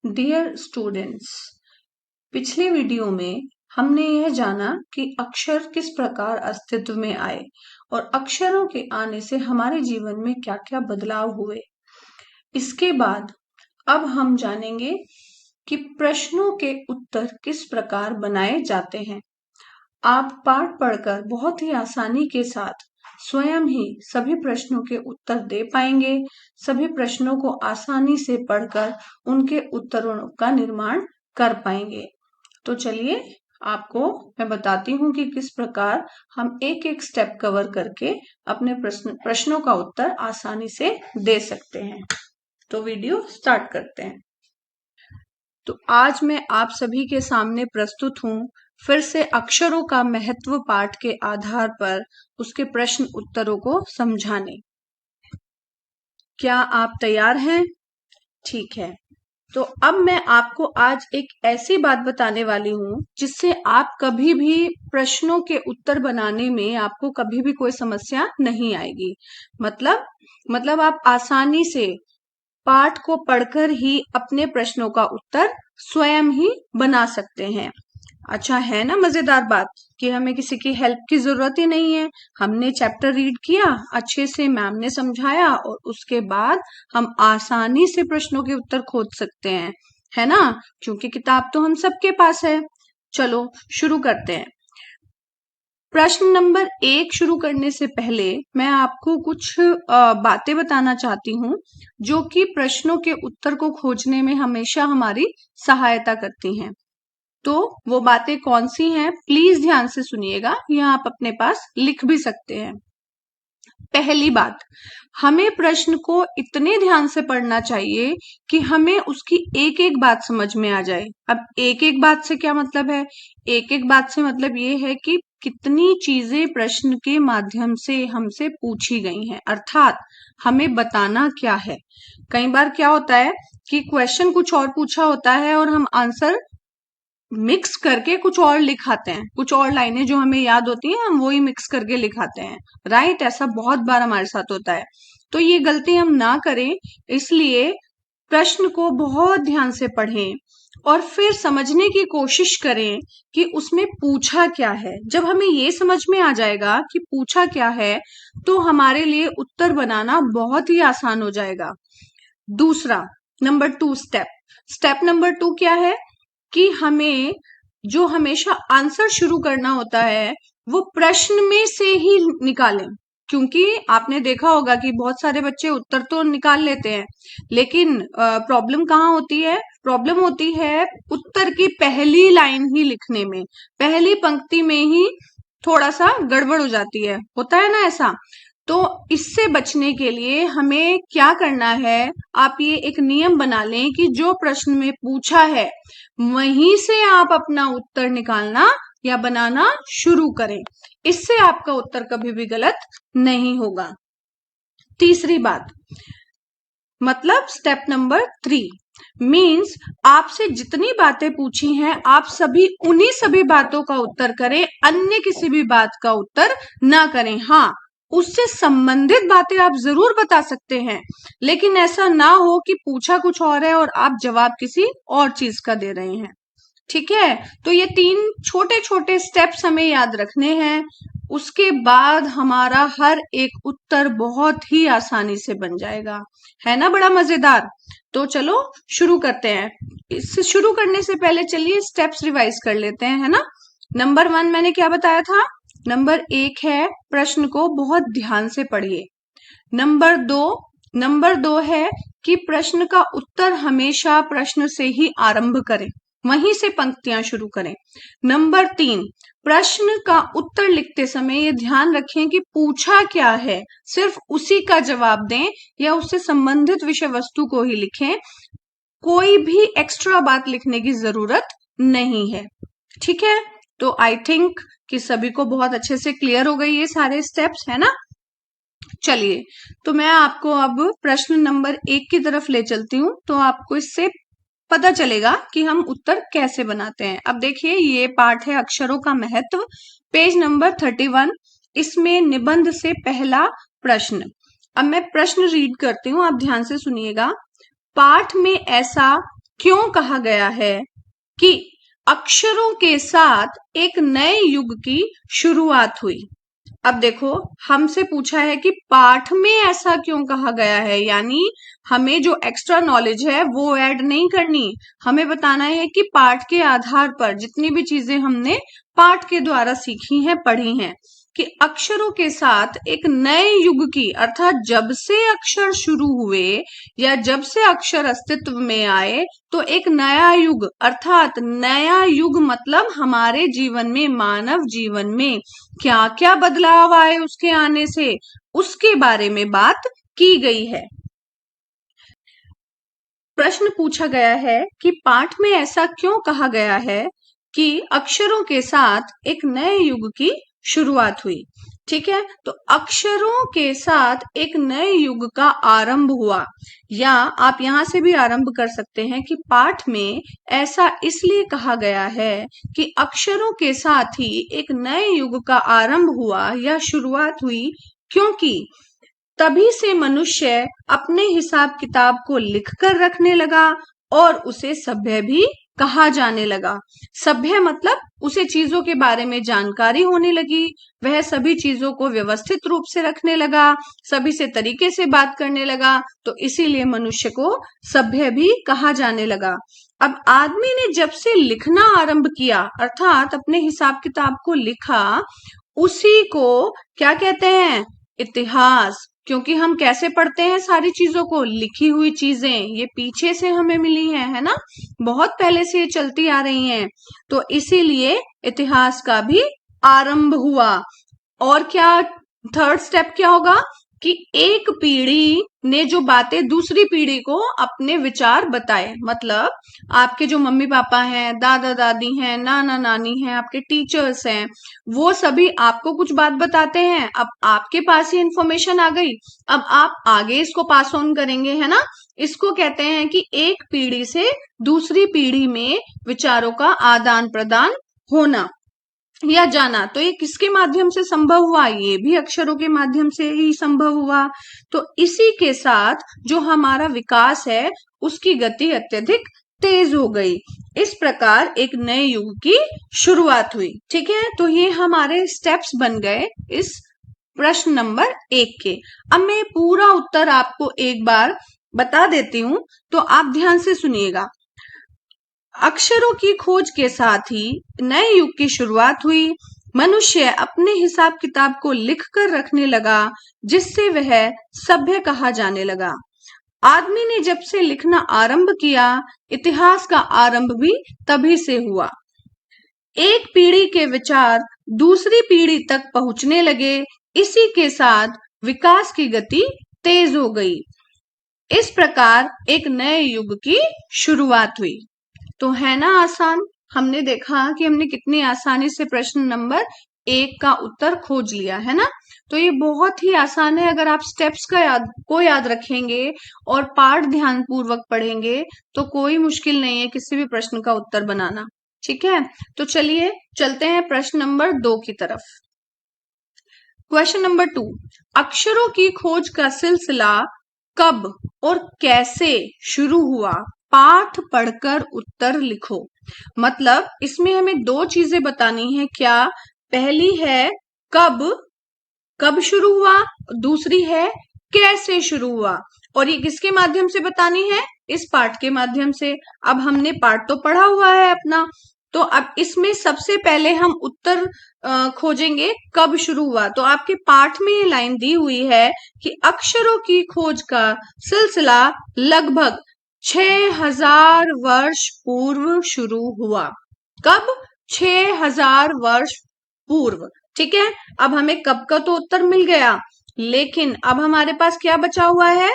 Dear students, पिछले video में हमने यह जाना कि अक्षर किस प्रकार अस्तित्व में आए और अक्षरों के आने से हमारे जीवन में क्या-क्या बदलाव हुए। इसके बाद अब हम जानेंगे कि प्रश्नों के उत्तर किस प्रकार बनाए जाते हैं। आप पाठ पढ़कर बहुत ही आसानी के साथ स्वयं ही सभी प्रश्नों के उत्तर दे पाएंगे। सभी प्रश्नों को आसानी से पढ़कर उनके उत्तरों का निर्माण कर पाएंगे। तो चलिए आपको मैं बताती हूँ कि किस प्रकार हम एक एक स्टेप कवर करके अपने प्रश्नों का उत्तर आसानी से दे सकते हैं। तो वीडियो स्टार्ट करते हैं। तो आज मैं आप सभी के सामने प्रस्तुत हूँ फिर से अक्षरों का महत्व पाठ के आधार पर उसके प्रश्न उत्तरों को समझाने। क्या आप तैयार हैं? ठीक है। तो अब मैं आपको आज एक ऐसी बात बताने वाली हूँ जिससे आप कभी भी प्रश्नों के उत्तर बनाने में आपको कभी भी कोई समस्या नहीं आएगी। मतलब आप आसानी से पाठ को पढ़कर ही अपने प्रश्नों का उत्तर स्वयं ही बना सकते हैं। अच्छा है ना, मजेदार बात कि हमें किसी की हेल्प की जरूरत ही नहीं है। हमने चैप्टर रीड किया, अच्छे से मैम ने समझाया और उसके बाद हम आसानी से प्रश्नों के उत्तर खोज सकते हैं, है ना, क्योंकि किताब तो हम सबके पास है। चलो शुरू करते हैं। प्रश्न नंबर 1 शुरू करने से पहले मैं आपको कुछ बातें बताना चाहती हूँ जो कि प्रश्नों के उत्तर को खोजने में हमेशा हमारी सहायता करती हैं। तो वो बातें कौन सी हैं, प्लीज ध्यान से सुनिएगा, या आप अपने पास लिख भी सकते हैं। पहली बात, हमें प्रश्न को इतने ध्यान से पढ़ना चाहिए कि हमें उसकी एक एक बात समझ में आ जाए। अब एक एक बात से क्या मतलब है? एक एक बात से मतलब ये है कि कितनी चीजें प्रश्न के माध्यम से हमसे पूछी गई हैं, अर्थात हमें बताना क्या है। कई बार क्या होता है कि क्वेश्चन कुछ और पूछा होता है और हम आंसर मिक्स करके कुछ और लिखाते हैं, कुछ और लाइनें जो हमें याद होती हैं हम वही मिक्स करके लिखाते हैं, राइट। ऐसा बहुत बार हमारे साथ होता है। तो ये गलती हम ना करें, इसलिए प्रश्न को बहुत ध्यान से पढ़ें और फिर समझने की कोशिश करें कि उसमें पूछा क्या है। जब हमें ये समझ में आ जाएगा कि पूछा क्या है तो हमारे लिए उत्तर बनाना बहुत ही आसान हो जाएगा। दूसरा, नंबर 2 स्टेप नंबर 2 क्या है कि हमें जो हमेशा आंसर शुरू करना होता है वो प्रश्न में से ही निकालें, क्योंकि आपने देखा होगा कि बहुत सारे बच्चे उत्तर तो निकाल लेते हैं, लेकिन प्रॉब्लम कहाँ होती है? प्रॉब्लम होती है उत्तर की पहली लाइन ही लिखने में, पहली पंक्ति में ही थोड़ा सा गड़बड़ हो जाती है, होता है ना ऐसा। तो इससे बचने के लिए हमें क्या करना है, आप ये एक नियम बना लें कि जो प्रश्न में पूछा है वहीं से आप अपना उत्तर निकालना या बनाना शुरू करें। इससे आपका उत्तर कभी भी गलत नहीं होगा। तीसरी बात, मतलब स्टेप नंबर 3 मीन्स आपसे जितनी बातें पूछी हैं आप उन्हीं सभी बातों का उत्तर करें, अन्य किसी भी बात का उत्तर ना करें। हाँ, उससे संबंधित बातें आप जरूर बता सकते हैं, लेकिन ऐसा ना हो कि पूछा कुछ और है और आप जवाब किसी और चीज का दे रहे हैं। ठीक है, तो ये 3 छोटे छोटे स्टेप्स हमें याद रखने हैं। उसके बाद हमारा हर एक उत्तर बहुत ही आसानी से बन जाएगा, है ना, बड़ा मजेदार। तो चलो शुरू करते हैं। इससे शुरू करने से पहले चलिए स्टेप्स रिवाइज कर लेते हैं, है ना। नंबर 1 मैंने क्या बताया था? नंबर 1 है प्रश्न को बहुत ध्यान से पढ़िए। नंबर 2 है कि प्रश्न का उत्तर हमेशा प्रश्न से ही आरंभ करें, वहीं से पंक्तियां शुरू करें। नंबर 3, प्रश्न का उत्तर लिखते समय ये ध्यान रखें कि पूछा क्या है, सिर्फ उसी का जवाब दें या उससे संबंधित विषय वस्तु को ही लिखें, कोई भी एक्स्ट्रा बात लिखने की जरूरत नहीं है। ठीक है, तो आई थिंक कि सभी को बहुत अच्छे से क्लियर हो गई ये सारे स्टेप्स, है ना। चलिए, तो मैं आपको अब प्रश्न नंबर 1 की तरफ ले चलती हूँ, तो आपको इससे पता चलेगा कि हम उत्तर कैसे बनाते हैं। अब देखिए, ये पाठ है अक्षरों का महत्व, पेज नंबर 31। इसमें निबंध से पहला प्रश्न। अब मैं प्रश्न रीड करती हूँ, आप ध्यान से सुनिएगा। पाठ में ऐसा क्यों कहा गया है कि अक्षरों के साथ एक नए युग की शुरुआत हुई? अब देखो, हमसे पूछा है कि पाठ में ऐसा क्यों कहा गया है, यानी हमें जो एक्स्ट्रा नॉलेज है वो ऐड नहीं करनी। हमें बताना है कि पाठ के आधार पर जितनी भी चीजें हमने पाठ के द्वारा सीखी हैं, पढ़ी हैं, कि अक्षरों के साथ एक नए युग की, अर्थात जब से अक्षर शुरू हुए या जब से अक्षर अस्तित्व में आए, तो एक नया युग, अर्थात नया युग मतलब हमारे जीवन में, मानव जीवन में क्या क्या बदलाव आए उसके आने से, उसके बारे में बात की गई है। प्रश्न पूछा गया है कि पाठ में ऐसा क्यों कहा गया है कि अक्षरों के साथ एक नए युग की शुरुआत हुई। ठीक है, तो अक्षरों के साथ एक नए युग का आरंभ हुआ, या आप यहां से भी आरंभ कर सकते हैं कि पाठ में ऐसा इसलिए कहा गया है कि अक्षरों के साथ ही एक नए युग का आरंभ हुआ या शुरुआत हुई, क्योंकि तभी से मनुष्य अपने हिसाब किताब को लिखकर रखने लगा और उसे सभ्य भी कहा जाने लगा। सभ्य मतलब उसे चीजों के बारे में जानकारी होने लगी, वह सभी चीजों को व्यवस्थित रूप से रखने लगा, सभी से तरीके से बात करने लगा, तो इसीलिए मनुष्य को सभ्य भी कहा जाने लगा। अब आदमी ने जब से लिखना आरंभ किया, अर्थात अपने हिसाब किताब को लिखा, उसी को क्या कहते हैं? इतिहास। क्योंकि हम कैसे पढ़ते हैं सारी चीजों को? लिखी हुई चीजें ये पीछे से हमें मिली है ना, बहुत पहले से ये चलती आ रही हैं, तो इसीलिए इतिहास का भी आरंभ हुआ। और क्या थर्ड स्टेप क्या होगा कि एक पीढ़ी ने जो बातें दूसरी पीढ़ी को अपने विचार बताए, मतलब आपके जो मम्मी पापा हैं, दादा दादी हैं, नाना नानी हैं, आपके टीचर्स हैं, वो सभी आपको कुछ बात बताते हैं। अब आपके पास ये इंफॉर्मेशन आ गई, अब आप आगे इसको पास ऑन करेंगे, है ना। इसको कहते हैं कि एक पीढ़ी से दूसरी पीढ़ी में विचारों का आदान प्रदान होना या जाना। तो ये किसके माध्यम से संभव हुआ? ये भी अक्षरों के माध्यम से ही संभव हुआ। तो इसी के साथ जो हमारा विकास है उसकी गति अत्यधिक तेज हो गई। इस प्रकार एक नए युग की शुरुआत हुई। ठीक है, तो ये हमारे स्टेप्स बन गए इस प्रश्न नंबर 1 के। अब मैं पूरा उत्तर आपको एक बार बता देती हूं, तो आप ध्यान से सुनिएगा। अक्षरों की खोज के साथ ही नए युग की शुरुआत हुई। मनुष्य अपने हिसाब किताब को लिखकर रखने लगा, जिससे वह सभ्य कहा जाने लगा। आदमी ने जब से लिखना आरंभ किया, इतिहास का आरंभ भी तभी से हुआ। एक पीढ़ी के विचार दूसरी पीढ़ी तक पहुंचने लगे, इसी के साथ विकास की गति तेज हो गई। इस प्रकार एक नए युग की शुरुआत हुई। तो है ना आसान? हमने देखा कि हमने कितनी आसानी से प्रश्न नंबर 1 का उत्तर खोज लिया, है ना। तो ये बहुत ही आसान है, अगर आप स्टेप्स को याद रखेंगे और पाठ ध्यान पूर्वक पढ़ेंगे तो कोई मुश्किल नहीं है किसी भी प्रश्न का उत्तर बनाना। ठीक है, तो चलिए चलते हैं प्रश्न नंबर 2 की तरफ। क्वेश्चन नंबर 2, अक्षरों की खोज का सिलसिला कब और कैसे शुरू हुआ? पाठ पढ़कर उत्तर लिखो। मतलब इसमें हमें 2 चीजें बतानी है। क्या? पहली है कब शुरू हुआ, दूसरी है कैसे शुरू हुआ। और ये किसके माध्यम से बतानी है? इस पाठ के माध्यम से। अब हमने पाठ तो पढ़ा हुआ है अपना, तो अब इसमें सबसे पहले हम उत्तर खोजेंगे कब शुरू हुआ। तो आपके पाठ में ये लाइन दी हुई है कि अक्षरों की खोज का सिलसिला लगभग 6000 वर्ष पूर्व शुरू हुआ। कब? 6000 वर्ष पूर्व। ठीक है, अब हमें कब का तो उत्तर मिल गया, लेकिन अब हमारे पास क्या बचा हुआ है?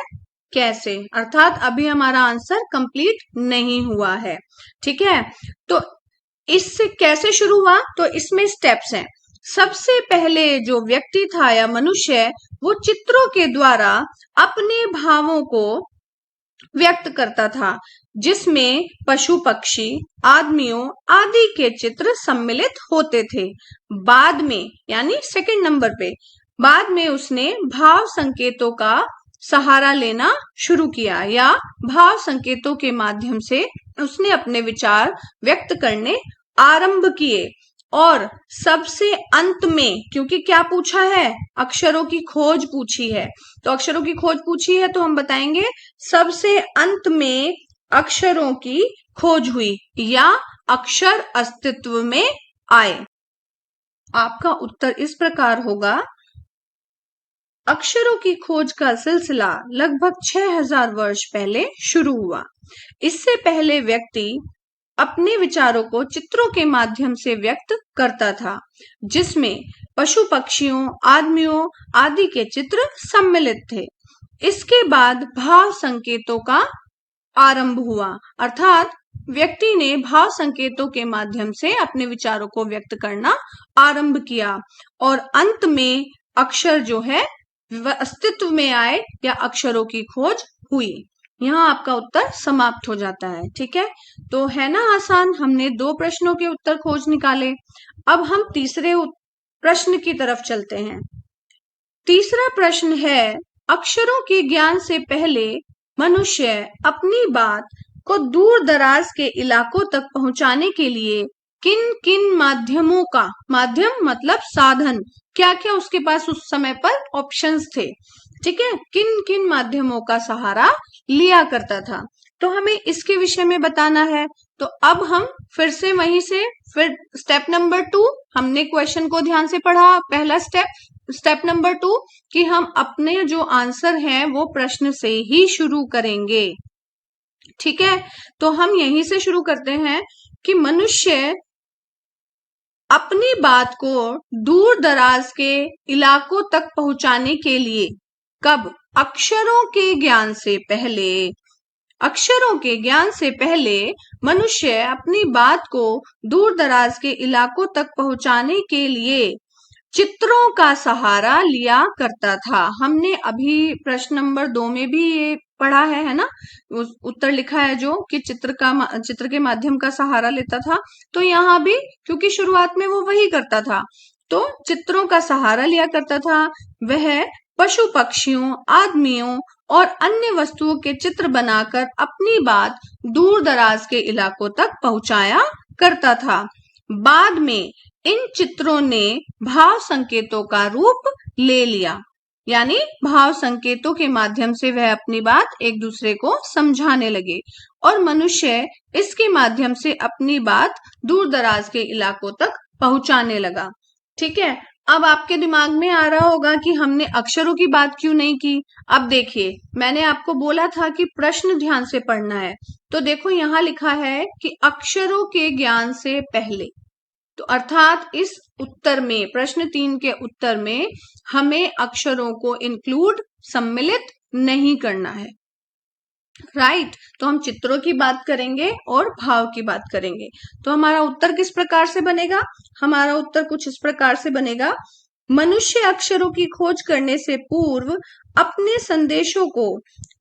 कैसे, अर्थात अभी हमारा आंसर कंप्लीट नहीं हुआ है। ठीक है, तो इससे कैसे शुरू हुआ? तो इसमें स्टेप्स हैं। सबसे पहले जो व्यक्ति था या मनुष्य, वो चित्रों के द्वारा अपने भावों को व्यक्त करता था, जिसमें पशु पक्षी, आदमियों आदि के चित्र सम्मिलित होते थे। बाद में, यानी सेकंड नंबर पे, बाद में उसने भाव संकेतों का सहारा लेना शुरू किया या भाव संकेतों के माध्यम से उसने अपने विचार व्यक्त करने आरंभ किए। और सबसे अंत में, क्योंकि क्या पूछा है, अक्षरों की खोज पूछी है, तो अक्षरों की खोज पूछी है तो हम बताएंगे सबसे अंत में अक्षरों की खोज हुई या अक्षर अस्तित्व में आए। आपका उत्तर इस प्रकार होगा, अक्षरों की खोज का सिलसिला लगभग 6000 वर्ष पहले शुरू हुआ। इससे पहले व्यक्ति अपने विचारों को चित्रों के माध्यम से व्यक्त करता था, जिसमें पशु पक्षियों, आदमियों आदि के चित्र सम्मिलित थे। इसके बाद भाव संकेतों का आरंभ हुआ, अर्थात व्यक्ति ने भाव संकेतों के माध्यम से अपने विचारों को व्यक्त करना आरंभ किया और अंत में अक्षर जो है वह अस्तित्व में आए या अक्षरों की खोज हुई। यहाँ आपका उत्तर समाप्त हो जाता है। ठीक है, तो है ना आसान, हमने 2 प्रश्नों के उत्तर खोज निकाले। अब हम तीसरे प्रश्न की तरफ चलते हैं। तीसरा प्रश्न है, अक्षरों के ज्ञान से पहले मनुष्य अपनी बात को दूर दराज के इलाकों तक पहुंचाने के लिए किन किन माध्यमों का, माध्यम मतलब साधन, क्या क्या उसके पास उस समय पर ऑप्शंस थे, ठीक है, किन किन माध्यमों का सहारा लिया करता था, तो हमें इसके विषय में बताना है। तो अब हम फिर से वहीं से फिर स्टेप नंबर 2, हमने क्वेश्चन को ध्यान से पढ़ा, पहला स्टेप नंबर 2 कि हम अपने जो आंसर हैं वो प्रश्न से ही शुरू करेंगे। ठीक है, तो हम यहीं से शुरू करते हैं कि मनुष्य अपनी बात को दूर दराज के इलाकों तक पहुंचाने के लिए कब, अक्षरों के ज्ञान से पहले, अक्षरों के ज्ञान से पहले मनुष्य अपनी बात को दूर दराज के इलाकों तक पहुंचाने के लिए चित्रों का सहारा लिया करता था। हमने अभी प्रश्न नंबर 2 में भी ये पढ़ा है ना, उत्तर लिखा है जो कि चित्र के माध्यम का सहारा लेता था। तो यहाँ भी क्योंकि शुरुआत में वो वही करता था, तो चित्रों का सहारा लिया करता था। वह पशु पक्षियों, आदमियों और अन्य वस्तुओं के चित्र बनाकर अपनी बात दूर दराज के इलाकों तक पहुंचाया करता था। बाद में इन चित्रों ने भाव संकेतों का रूप ले लिया, यानी भाव संकेतों के माध्यम से वह अपनी बात एक दूसरे को समझाने लगे और मनुष्य इसके माध्यम से अपनी बात दूर दराज के इलाकों तक पहुंचाने लगा। ठीक है, अब आपके दिमाग में आ रहा होगा कि हमने अक्षरों की बात क्यों नहीं की। अब देखिए, मैंने आपको बोला था कि प्रश्न ध्यान से पढ़ना है, तो देखो यहाँ लिखा है कि अक्षरों के ज्ञान से पहले, तो अर्थात इस उत्तर में, प्रश्न 3 के उत्तर में हमें अक्षरों को इंक्लूड, सम्मिलित नहीं करना है। राइट, तो हम चित्रों की बात करेंगे और भाव की बात करेंगे। तो हमारा उत्तर किस प्रकार से बनेगा, हमारा उत्तर कुछ इस प्रकार से बनेगा, मनुष्य अक्षरों की खोज करने से पूर्व अपने संदेशों को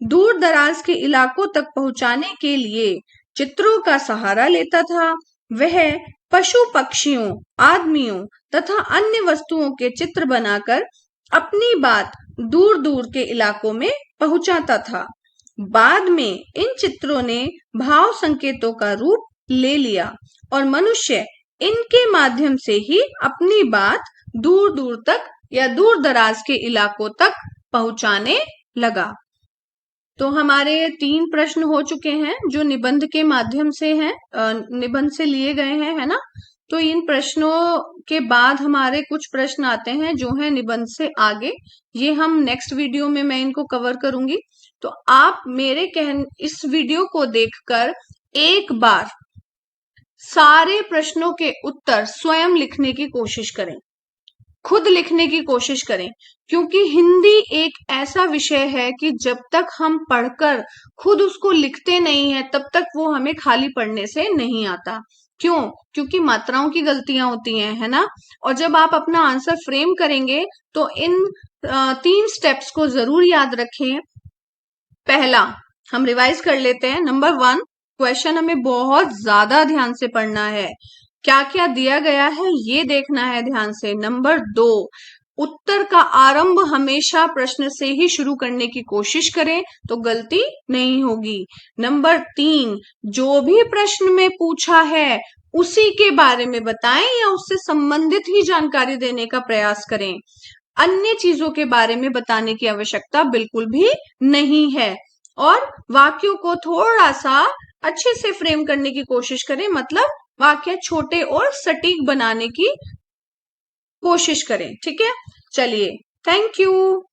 दूर दराज के इलाकों तक पहुंचाने के लिए चित्रों का सहारा लेता था। वह पशु पक्षियों, आदमियों तथा अन्य वस्तुओं के चित्र बनाकर अपनी बात दूर दूर के इलाकों में पहुंचाता था। बाद में इन चित्रों ने भाव संकेतों का रूप ले लिया और मनुष्य इनके माध्यम से ही अपनी बात दूर दूर तक या दूर दराज के इलाकों तक पहुंचाने लगा। तो हमारे 3 प्रश्न हो चुके हैं जो निबंध के माध्यम से हैं, निबंध से लिए गए हैं, है ना। तो इन प्रश्नों के बाद हमारे कुछ प्रश्न आते हैं जो है निबंध से आगे, ये हम नेक्स्ट वीडियो में मैं इनको कवर करूंगी। तो आप मेरे इस वीडियो को देखकर एक बार सारे प्रश्नों के उत्तर स्वयं लिखने की कोशिश करें, खुद लिखने की कोशिश करें, क्योंकि हिंदी एक ऐसा विषय है कि जब तक हम पढ़कर खुद उसको लिखते नहीं है तब तक वो हमें खाली पढ़ने से नहीं आता। क्यों? क्योंकि मात्राओं की गलतियां होती हैं, है ना। और जब आप अपना आंसर फ्रेम करेंगे तो इन 3 स्टेप्स को जरूर याद रखें। पहला, हम रिवाइज कर लेते हैं। नंबर 1, क्वेश्चन हमें बहुत ज्यादा ध्यान से पढ़ना है, क्या क्या दिया गया है ये देखना है ध्यान से। नंबर 2, उत्तर का आरंभ हमेशा प्रश्न से ही शुरू करने की कोशिश करें तो गलती नहीं होगी। नंबर 3, जो भी प्रश्न में पूछा है उसी के बारे में बताएं या उससे संबंधित ही जानकारी देने का प्रयास करें। अन्य चीजों के बारे में बताने की आवश्यकता बिल्कुल भी नहीं है। और वाक्यों को थोड़ा सा अच्छे से फ्रेम करने की कोशिश करें, मतलब वाक्य छोटे और सटीक बनाने की कोशिश करें। ठीक है, चलिए, थैंक यू।